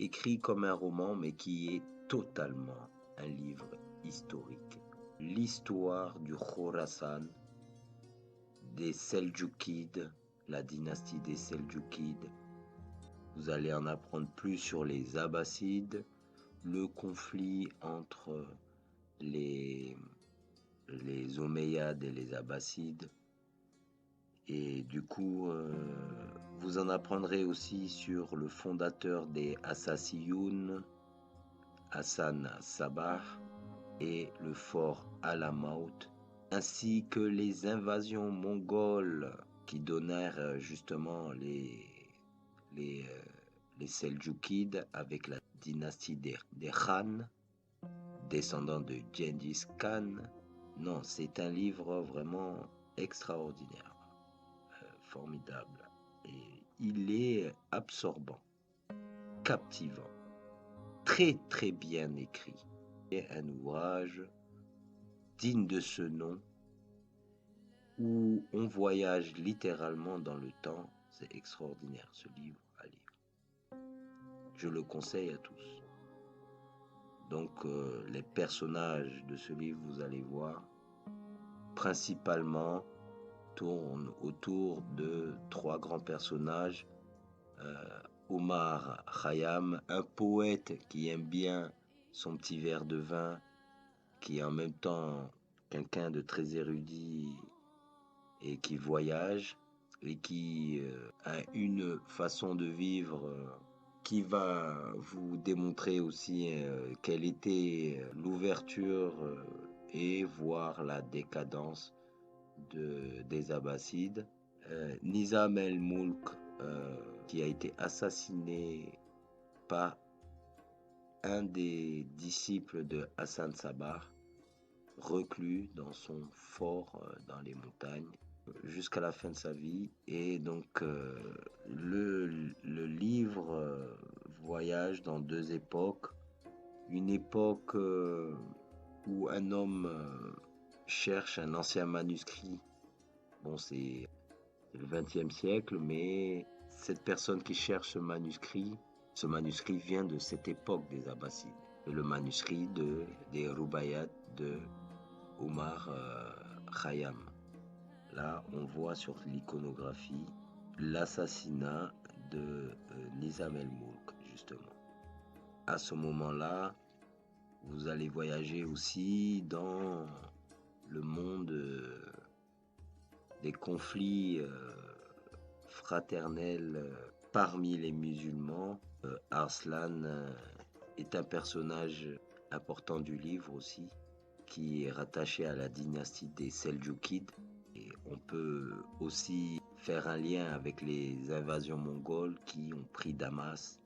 écrit comme un roman, mais qui est totalement un livre historique. L'histoire du Khorasan, des Seldjoukides, la dynastie des Seldjoukides. Vous allez en apprendre plus sur les Abbassides, le conflit entre les Omeyyades et les Abbassides. Et du coup, vous en apprendrez aussi sur le fondateur des Assassiyun, Hassan Sabah, et le fort Alamaut, ainsi que les invasions mongoles qui donnèrent justement les Seldjoukides avec la dynastie des Khan, descendants de Gengis Khan. Non, c'est un livre vraiment extraordinaire, formidable. Et il est absorbant, captivant, très très bien écrit. C'est un ouvrage digne de ce nom où on voyage littéralement dans le temps. C'est extraordinaire ce livre à lire. Je le conseille à tous. Donc les personnages de ce livre, vous allez voir, principalement tournent autour de 3 grands personnages. Omar Khayyam, un poète qui aime bien son petit verre de vin, qui est en même temps quelqu'un de très érudit et qui voyage et qui a une façon de vivre qui va vous démontrer aussi quelle était l'ouverture et voire la décadence des Abbassides. Nizam el-Mulk, qui a été assassiné par un des disciples de Hassan Sabah, reclus dans son fort dans les montagnes jusqu'à la fin de sa vie. Et donc le livre voyage dans 2 époques. Une époque où un homme cherche un ancien manuscrit. Bon, c'est le XXe siècle, mais cette personne qui cherche ce manuscrit vient de cette époque des Abbassides. Le manuscrit des Rubaiyat de Omar Khayyam. Là, on voit sur l'iconographie l'assassinat de Nizam el-Mulk, justement. À ce moment-là, vous allez voyager aussi dans le monde des conflits fraternels parmi les musulmans. Arslan est un personnage important du livre aussi, qui est rattaché à la dynastie des Seldjoukides. Et on peut aussi faire un lien avec les invasions mongoles qui ont pris Damas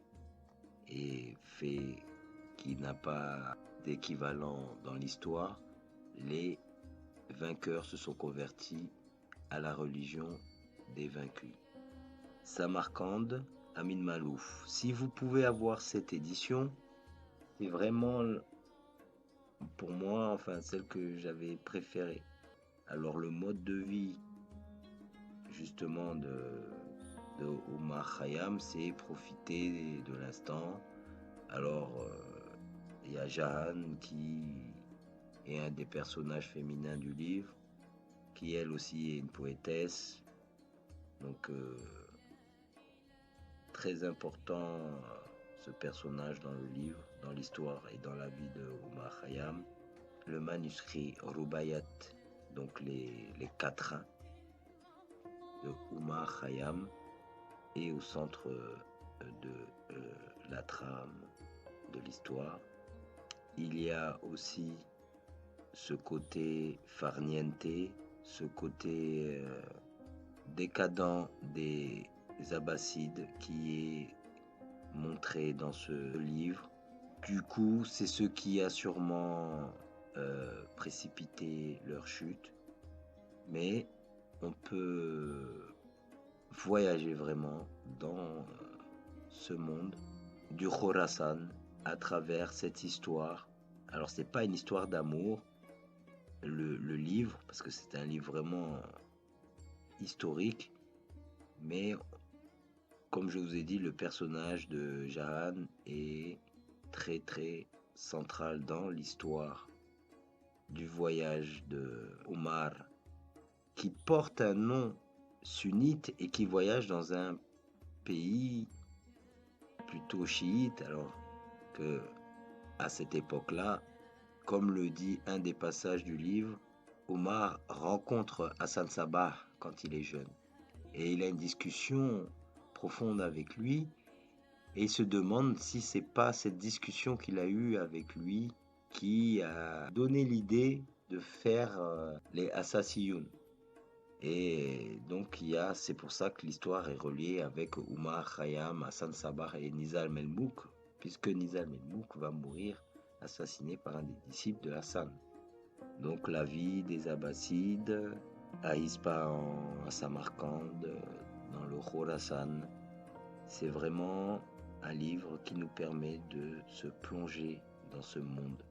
et fait qui n'a pas d'équivalent dans l'histoire. Les vainqueurs se sont convertis à la religion des vaincus. Samarcande, Amin Malouf. Si vous pouvez avoir cette édition, c'est vraiment pour moi, enfin celle que j'avais préférée. Alors le mode de vie justement de Omar Khayyam, c'est profiter de l'instant. Alors il y a Jahan qui est un des personnages féminins du livre, qui elle aussi est une poétesse. Donc très important ce personnage dans le livre, dans l'histoire et dans la vie de Omar Khayyam. Le manuscrit Rubaiyat, donc les quatrains de Omar Khayyam, est au centre de la trame de l'histoire. Il y a aussi ce côté farniente, ce côté décadent des Abbassides qui est montré dans ce livre. Du coup, c'est ce qui a sûrement précipité leur chute. Mais on peut voyager vraiment dans ce monde du Khorasan à travers cette histoire. Alors, c'est pas une histoire d'amour, le livre, parce que c'est un livre vraiment historique, mais comme je vous ai dit, le personnage de Jahan est très très central dans l'histoire du voyage de Omar, qui porte un nom sunnite et qui voyage dans un pays plutôt chiite, alors que à cette époque-là, comme le dit un des passages du livre, Omar rencontre Hassan Sabbah quand il est jeune et il a une discussion profonde avec lui et il se demande si c'est pas cette discussion qu'il a eue avec lui qui a donné l'idée de faire les Assassiyun. Et donc c'est pour ça que l'histoire est reliée avec Omar Khayyam, Hassan Sabbah et Nizar Melmouk, puisque Nizar Melmouk va mourir assassiné par un des disciples de Hassan. Donc la vie des Abbassides à Ispahan, à Samarcande, dans le Khorasan, c'est vraiment un livre qui nous permet de se plonger dans ce monde.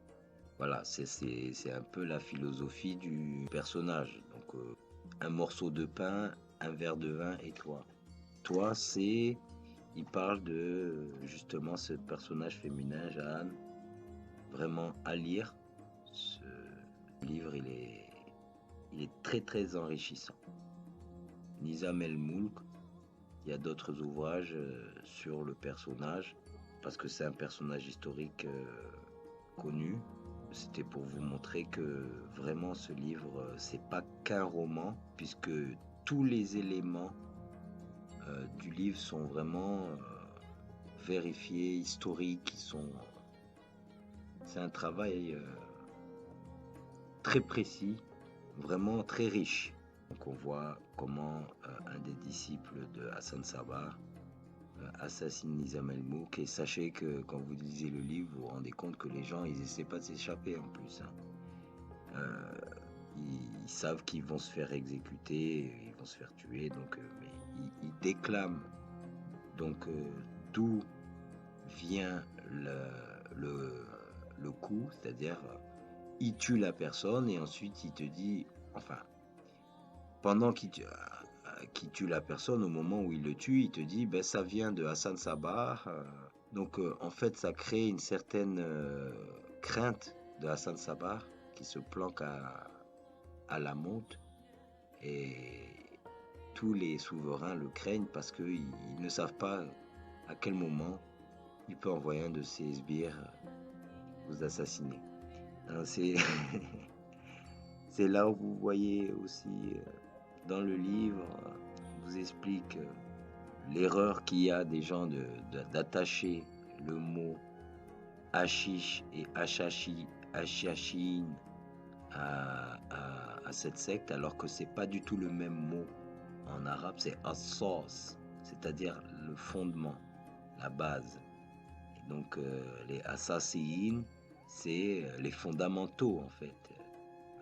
Voilà, c'est un peu la philosophie du personnage. Donc un morceau de pain, un verre de vin et toi. Toi, il parle de justement ce personnage féminin, Jeanne, vraiment à lire. Ce livre, il est très très enrichissant. Nizam el-Moulk, il y a d'autres ouvrages sur le personnage, parce que c'est un personnage historique connu. C'était pour vous montrer que vraiment ce livre, c'est pas qu'un roman, puisque tous les éléments du livre sont vraiment vérifiés, historiques. C'est un travail très précis, vraiment très riche. Donc on voit comment un des disciples de Hassan Sabbah assassine Nizam el-Moulk. Et sachez que quand vous lisez le livre, vous vous rendez compte que les gens, ils essaient pas de s'échapper en plus. Ils savent qu'ils vont se faire exécuter, ils vont se faire tuer, donc mais ils déclament donc d'où vient le coup, c'est-à-dire il tue la personne et ensuite il te dit, enfin, pendant qu'il tue la personne, au moment où il le tue, il te dit, ben ça vient de Hassan Sabbah. Donc en fait, ça crée une certaine crainte de Hassan Sabbah qui se planque à la monte et tous les souverains le craignent parce qu'ils ne savent pas à quel moment il peut envoyer un de ses sbires vous assassiner. C'est c'est là où vous voyez aussi dans le livre, vous explique l'erreur qu'il y a des gens d'attacher le mot hashish et hashashin à cette secte, alors que c'est pas du tout le même mot. En arabe, c'est as-sas, c'est-à-dire le fondement, la base. Et donc, les assassins, c'est les fondamentaux, en fait.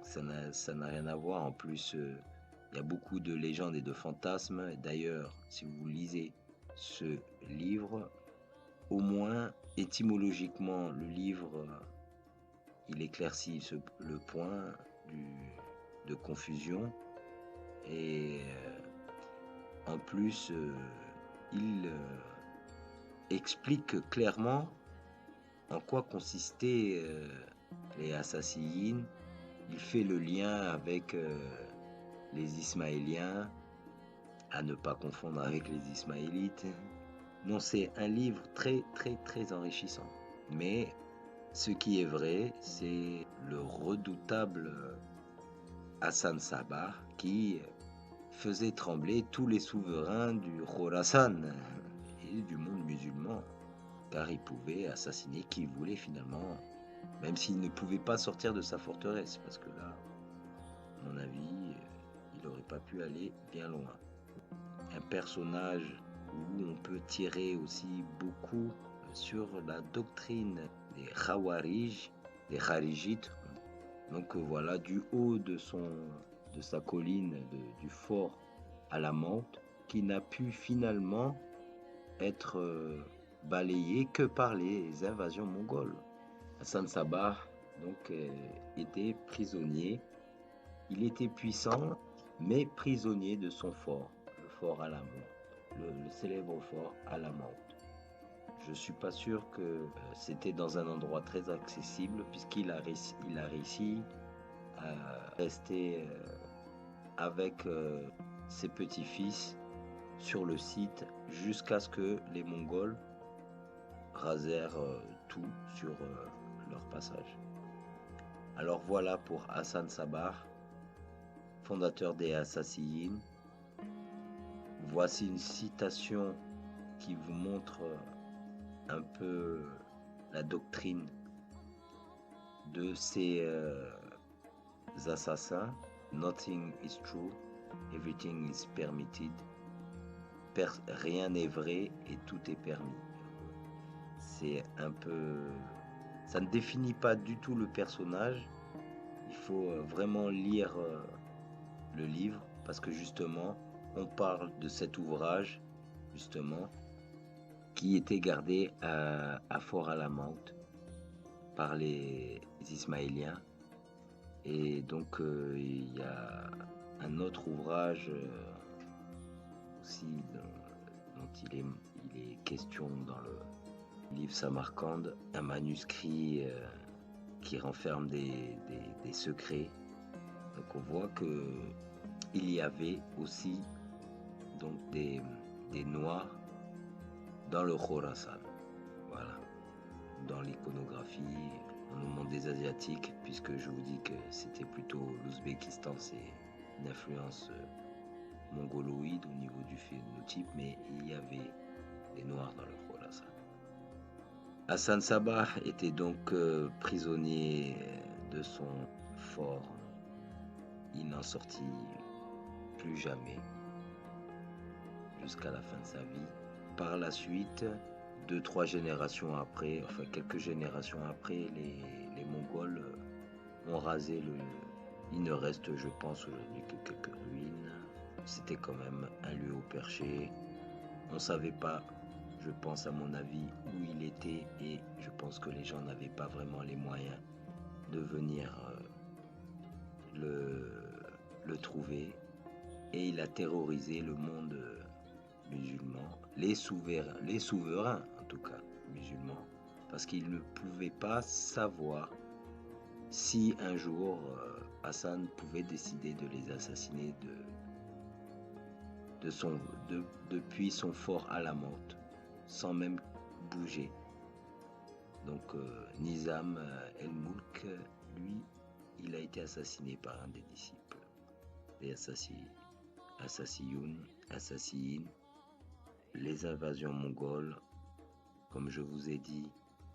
Ça n'a rien à voir. En plus, il y a beaucoup de légendes et de fantasmes. D'ailleurs, si vous lisez ce livre, au moins étymologiquement, le livre, il éclaircit le point de confusion. Et en plus, il explique clairement en quoi consistaient les assassins. Il fait le lien avec les Ismaéliens, à ne pas confondre avec les Ismaélites. Non, c'est un livre très très très enrichissant. Mais ce qui est vrai, c'est le redoutable Hassan Sabbah qui faisait trembler tous les souverains du Khorasan et du monde musulman, car il pouvait assassiner qui il voulait finalement, même s'il ne pouvait pas sortir de sa forteresse, parce que là, à mon avis, il n'aurait pas pu aller bien loin. Un personnage où on peut tirer aussi beaucoup sur la doctrine des Khawarij, des Kharijites. Donc voilà, du haut de sa colline, du fort à la monte, qui n'a pu finalement être balayé que par les invasions mongoles. Hassan Sabbah donc était prisonnier. Il était puissant, mais prisonnier de son fort, le fort à la monte. le célèbre fort Alamand. Je ne suis pas sûr que c'était dans un endroit très accessible puisqu'il a réussi à rester avec ses petits-fils sur le site jusqu'à ce que les Mongols rasèrent tout sur leur passage. Alors voilà pour Hassan Sabbah, fondateur des Assassinides. Voici une citation qui vous montre un peu la doctrine de ces assassins. Nothing is true, everything is permitted. Rien n'est vrai et tout est permis. C'est un peu... Ça ne définit pas du tout le personnage. Il faut vraiment lire le livre parce que justement, on parle de cet ouvrage, justement, qui était gardé à Fort Alamand par les Ismaéliens. Et donc, il y a un autre ouvrage aussi dont il est question dans le livre Samarcande, un manuscrit qui renferme des secrets. Donc on voit que il y avait aussi donc des Noirs dans le Khorasan. Voilà. Dans l'iconographie, on nous montre des Asiatiques, puisque je vous dis que c'était plutôt l'Ouzbékistan, c'est une influence mongoloïde au niveau du phénotype, mais il y avait des Noirs dans le Khorasan. Hassan Sabbah était donc prisonnier de son fort. Il n'en sortit plus jamais jusqu'à la fin de sa vie. Par la suite, 2-3 générations après, enfin quelques générations après, les Mongols ont rasé le... Il ne reste, je pense, aujourd'hui que quelques ruines. C'était quand même un lieu au perché. On ne savait pas, je pense à mon avis, où il était et je pense que les gens n'avaient pas vraiment les moyens de venir le trouver. Et il a terrorisé le monde musulman, les souverains en tout cas musulmans, parce qu'ils ne pouvaient pas savoir si un jour Hassan pouvait décider de les assassiner depuis son fort Alamand, sans même bouger. Donc Nizam el-Mulk, lui, il a été assassiné par un des disciples des Assassinides. Les invasions mongoles, comme je vous ai dit,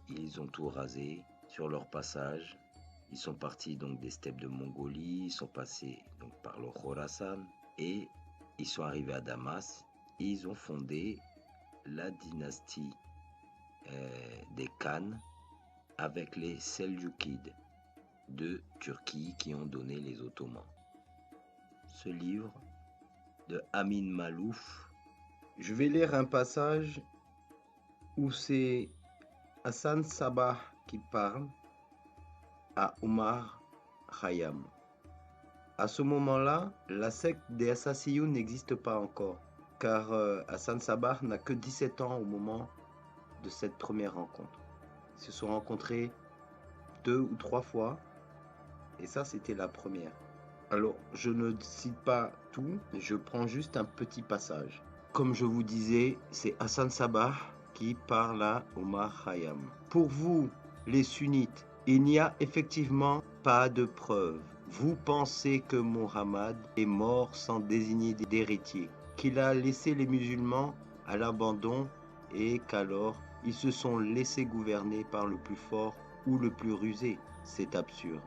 ils ont tout rasé sur leur passage. Ils sont partis donc des steppes de Mongolie, ils sont passés donc par le Khorasan et ils sont arrivés à Damas et ils ont fondé la dynastie des Khan avec les Seljoukides de Turquie qui ont donné les Ottomans. Ce livre de Amin Malouf, je vais lire un passage où c'est Hassan Sabbah qui parle à Omar Khayyam. À ce moment-là, la secte des Assassinides n'existe pas encore, car Hassan Sabbah n'a que 17 ans au moment de cette première rencontre. Ils se sont rencontrés 2 ou 3 fois, et ça c'était la première. Alors, je ne cite pas tout, je prends juste un petit passage. Comme je vous disais, c'est Hassan Sabbah qui parle à Omar Khayyam. Pour vous, les sunnites, il n'y a effectivement pas de preuves. Vous pensez que Mohammed est mort sans désigner d'héritier, qu'il a laissé les musulmans à l'abandon et qu'alors ils se sont laissés gouverner par le plus fort ou le plus rusé. C'est absurde.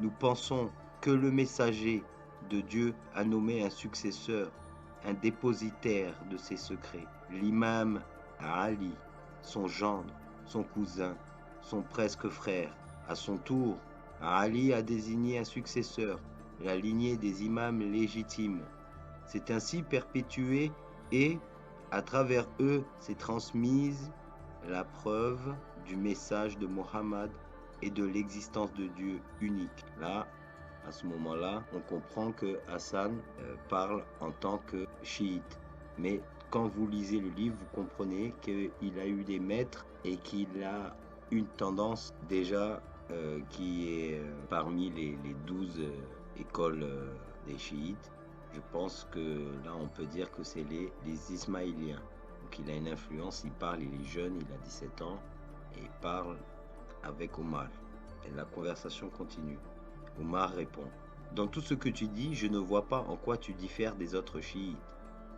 Nous pensons que le messager de Dieu a nommé un successeur, un dépositaire de ses secrets, l'imam Ali, son gendre, son cousin, son presque frère. À son tour, Ali a désigné un successeur, la lignée des imams légitimes. C'est ainsi perpétué et, à travers eux, s'est transmise la preuve du message de Mohammed et de l'existence de Dieu unique. Là, à ce moment-là, on comprend que Hassan parle en tant que chiite. Mais quand vous lisez le livre, vous comprenez qu'il a eu des maîtres et qu'il a une tendance déjà qui est parmi les 12 écoles des chiites. Je pense que là, on peut dire que c'est les Ismaéliens. Donc il a une influence, il parle, il est jeune, il a 17 ans, et il parle avec Omar. Et la conversation continue. Omar répond: Dans tout ce que tu dis, je ne vois pas en quoi tu diffères des autres chiites.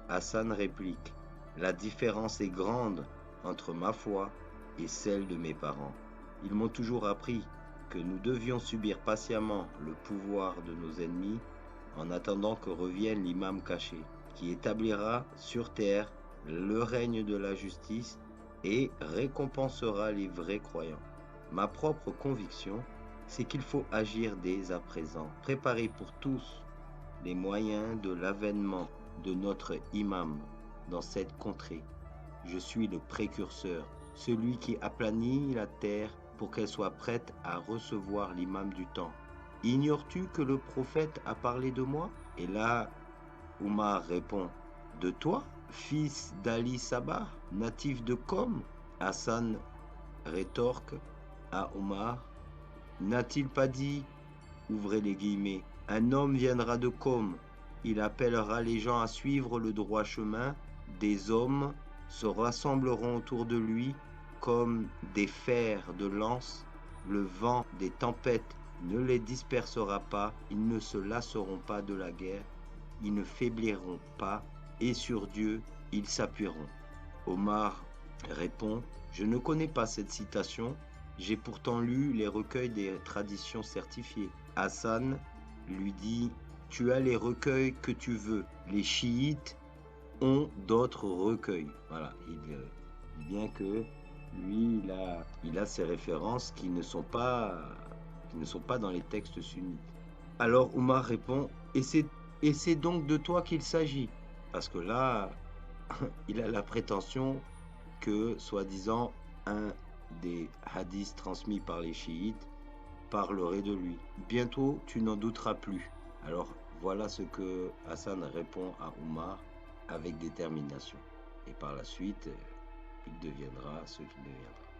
Hassan réplique: La différence est grande entre ma foi et celle de mes parents. Ils m'ont toujours appris que nous devions subir patiemment le pouvoir de nos ennemis en attendant que revienne l'imam caché, qui établira sur terre le règne de la justice et récompensera les vrais croyants. Ma propre conviction, c'est qu'il faut agir dès à présent, préparer pour tous les moyens de l'avènement de notre imam dans cette contrée. Je suis le précurseur, celui qui aplanit la terre pour qu'elle soit prête à recevoir l'imam du temps. Ignores-tu que le prophète a parlé de moi? Et là, Omar répond: De toi, fils d'Ali Sabah, natif de Qom? Hassan rétorque à Omar: N'a-t-il pas dit, ouvrez les guillemets, un homme viendra de Qom, il appellera les gens à suivre le droit chemin, des hommes se rassembleront autour de lui comme des fers de lance, le vent des tempêtes ne les dispersera pas, ils ne se lasseront pas de la guerre, ils ne faibliront pas, et sur Dieu ils s'appuieront. Omar répond: Je ne connais pas cette citation, j'ai pourtant lu les recueils des traditions certifiées. Hassan lui dit: Tu as les recueils que tu veux, les chiites ont d'autres recueils. Voilà, il dit bien que lui, il a ses références qui ne sont pas dans les textes sunnites. Alors Omar répond: Et c'est donc de toi qu'il s'agit? Parce que là, il a la prétention que, soi-disant, un des hadiths transmis par les chiites parlerait de lui. Bientôt, tu n'en douteras plus. Alors, voilà ce que Hassan répond à Omar avec détermination. Et par la suite, il deviendra ce qu'il deviendra.